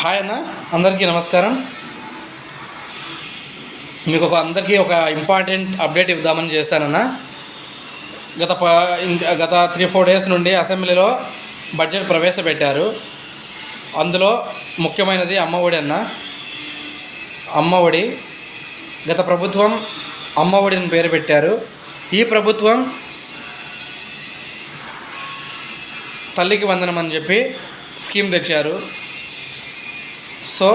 Hi అన్న, అందరికీ నమస్కారం. మీకు అందరికీ ఒక ఇంపార్టెంట్ అప్డేట్ ఇద్దామని చేశానన్న. గత 3-4 డేస్ నుండి అసెంబ్లీలో బడ్జెట్ ప్రవేశపెట్టారు. అందులో ముఖ్యమైనది అమ్మఒడి అన్న. అమ్మఒడి గత ప్రభుత్వం అమ్మఒడిని పేరు పెట్టారు. ఈ ప్రభుత్వం తల్లికి వందనం అని చెప్పి స్కీమ్ తెచ్చారు. సో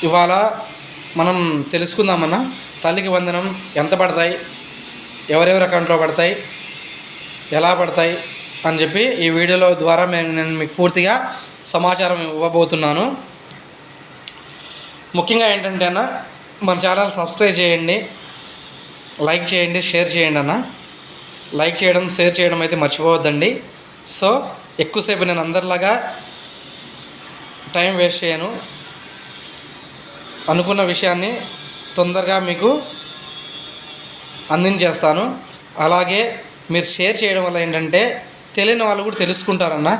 ఇవాళ మనం తెలుసుకుందామన్నా, తల్లికి వందనం ఎంత పడతాయి, ఎవరెవరి అకౌంట్లో పడతాయి, ఎలా పడతాయి అని చెప్పి ఈ వీడియోలో ద్వారా నేను మీకు పూర్తిగా సమాచారం ఇవ్వబోతున్నాను. ముఖ్యంగా ఏంటంటే అన్న, మన ఛానల్ సబ్స్క్రైబ్ చేయండి, లైక్ చేయండి, షేర్ చేయండి అన్న. లైక్ చేయడం, షేర్ చేయడం అయితే మర్చిపోవద్దండి. సో ఎక్కువసేపు నేను అందరిలాగా టైం వేస్ట్ చేయను. అనుకున్న విషయాన్ని తొందరగా మీకు అందించేస్తాను. అలాగే మీరు షేర్ చేయడం వల్ల ఏంటంటే తెలియని వాళ్ళు కూడా తెలుసుకుంటారన్న.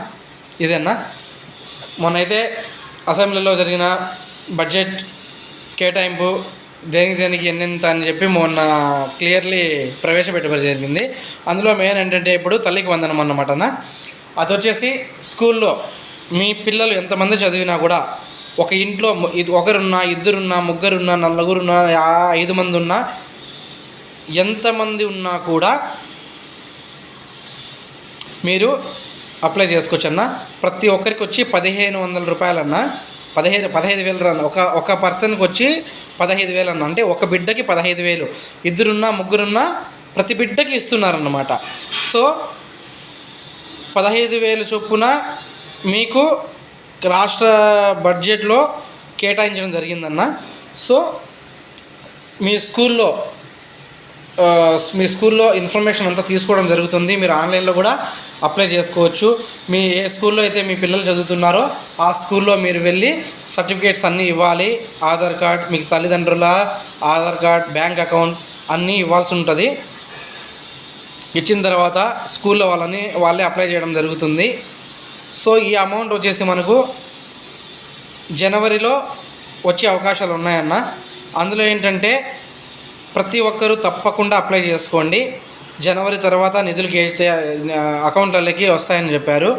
ఇదన్నా మొన్నైతే అసెంబ్లీలో జరిగిన బడ్జెట్ కేటాయింపు దేనికి ఎన్నెంత అని చెప్పి మొన్న క్లియర్లీ ప్రవేశపెట్టబడి జరిగింది. అందులో మెయిన్ ఏంటంటే ఇప్పుడు తల్లికి వందనం అన్నమాట అన్న. అది వచ్చేసి స్కూల్లో మీ పిల్లలు ఎంతమంది చదివినా కూడా, ఒక ఇంట్లో ఒకరున్నా, ఇద్దరున్నా, ముగ్గురున్నా, నలుగురున్నా, 5 మంది ఉన్నా, ఎంతమంది ఉన్నా కూడా మీరు అప్లై చేసుకోవచ్చు అన్న. ప్రతి ఒక్కరికి వచ్చి 1,500 రూపాయలన్న. 15,000 అన్న. ఒక పర్సన్కి వచ్చి 15,000 అన్న. అంటే ఒక బిడ్డకి 15,000, ఇద్దరున్నా, ముగ్గురున్నా ప్రతి బిడ్డకి ఇస్తున్నారన్నమాట. సో 15,000 చొప్పున మీకు రాష్ట్ర బడ్జెట్లో కేటాయించడం జరిగిందన్న. సో మీ స్కూల్లో ఇన్ఫర్మేషన్ అంతా తీసుకోవడం జరుగుతుంది. మీరు ఆన్లైన్లో కూడా అప్లై చేసుకోవచ్చు. మీ ఏ స్కూల్లో అయితే మీ పిల్లలు చదువుతున్నారో ఆ స్కూల్లో మీరు వెళ్ళి సర్టిఫికేట్స్ అన్నీ ఇవ్వాలి. ఆధార్ కార్డ్, మీకు తల్లిదండ్రుల ఆధార్ కార్డ్, బ్యాంక్ అకౌంట్ అన్నీ ఇవ్వాల్సి ఉంటుంది. ఇచ్చిన తర్వాత స్కూల్లో వాళ్ళే అప్లై చేయడం జరుగుతుంది. సో ఈ అమౌంట్ వచ్చేసి మనకు జనవరిలో వచ్చే అవకాశాలు ఉన్నాయన్న. అందులో ఏంటంటే ప్రతి ఒక్కరూ తప్పకుండా అప్లై చేసుకోండి. జనవరి తర్వాత నిధులు అకౌంట్లలోకి వస్తాయని చెప్పారు.